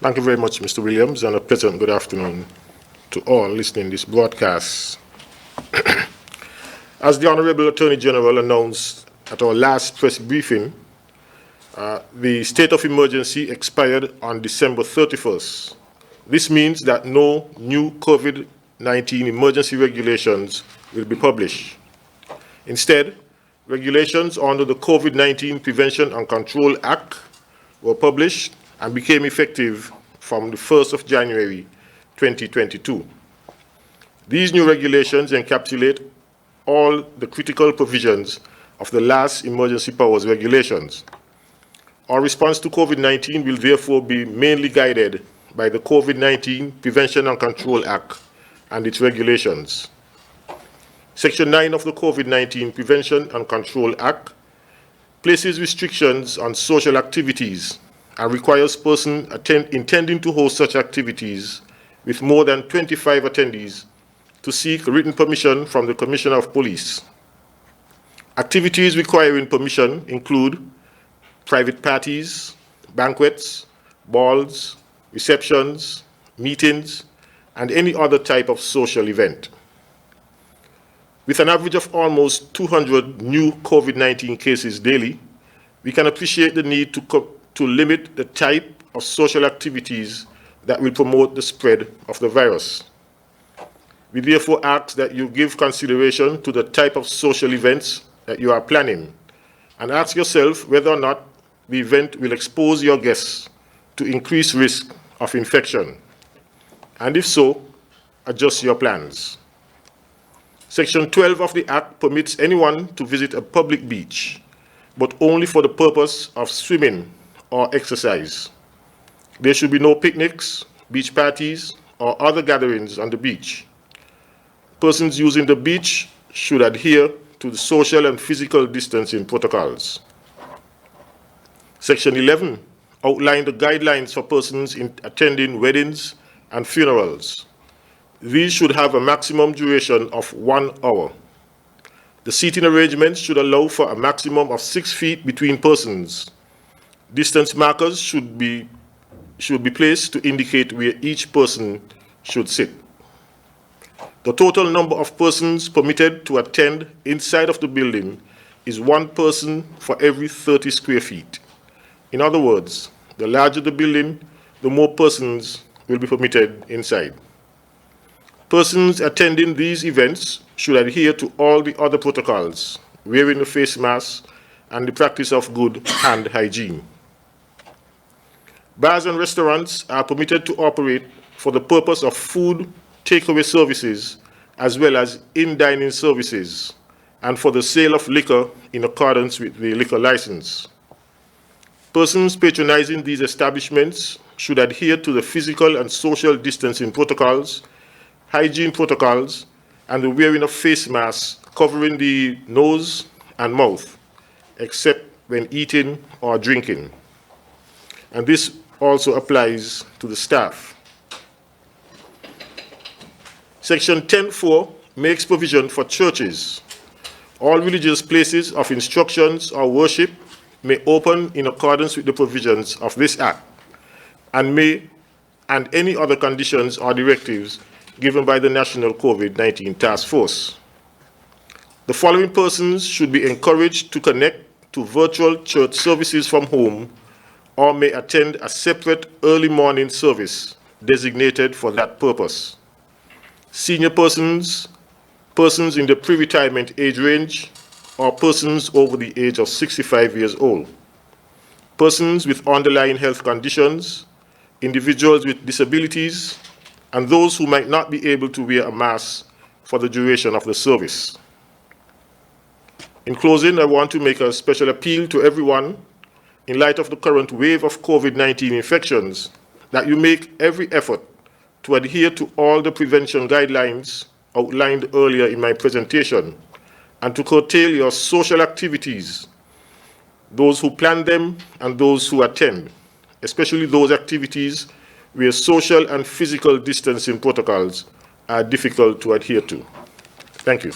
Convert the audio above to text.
Thank you very much, Mr. Williams, and a pleasant good afternoon to all listening to this broadcast. As the Honorable Attorney General announced at our last press briefing, the state of emergency expired on December 31st. This means that no new COVID-19 emergency regulations will be published. Instead, regulations under the COVID-19 Prevention and Control Act were published and became effective from the 1st of January 2022. These new regulations encapsulate all the critical provisions of the last emergency powers regulations. Our response to COVID-19 will therefore be mainly guided by the COVID-19 Prevention and Control Act and its regulations. Section 9 of the COVID-19 Prevention and Control Act places restrictions on social activities and requires persons intending to host such activities with more than 25 attendees to seek written permission from the Commissioner of Police. Activities requiring permission include private parties, banquets, balls, receptions, meetings, and any other type of social event. With an average of almost 200 new COVID-19 cases daily, we can appreciate the need to limit the type of social activities that will promote the spread of the virus. We therefore ask that you give consideration to the type of social events that you are planning and ask yourself whether or not the event will expose your guests to increased risk of infection. And if so, adjust your plans. Section 12 of the Act permits anyone to visit a public beach, but only for the purpose of swimming or exercise. There should be no picnics, beach parties, or other gatherings on the beach. Persons using the beach should adhere to the social and physical distancing protocols. Section 11 outlines the guidelines for persons attending weddings and funerals. These should have a maximum duration of 1 hour. The seating arrangements should allow for a maximum of 6 feet between persons. Distance markers should be placed to indicate where each person should sit. The total number of persons permitted to attend inside of the building is 1 person for every 30 square feet. In other words, the larger the building, the more persons will be permitted inside. Persons attending these events should adhere to all the other protocols, wearing a face mask and the practice of good hand hygiene. Bars and restaurants are permitted to operate for the purpose of food takeaway services as well as in-dining services and for the sale of liquor in accordance with the liquor license. Persons patronizing these establishments should adhere to the physical and social distancing protocols, hygiene protocols, and the wearing of face masks covering the nose and mouth, except when eating or drinking. And this also applies to the staff. Section 10.4 makes provision for churches. All religious places of instructions or worship may open in accordance with the provisions of this Act and any other conditions or directives given by the National COVID-19 Task Force. The following persons should be encouraged to connect to virtual church services from home or may attend a separate early morning service designated for that purpose. Senior persons, persons in the pre-retirement age range, or persons over the age of 65 years old, persons with underlying health conditions, individuals with disabilities, and those who might not be able to wear a mask for the duration of the service. In closing, I want to make a special appeal to everyone in light of the current wave of COVID-19 infections that you make every effort to adhere to all the prevention guidelines outlined earlier in my presentation and to curtail your social activities, those who plan them and those who attend, especially those activities where social and physical distancing protocols are difficult to adhere to. Thank you.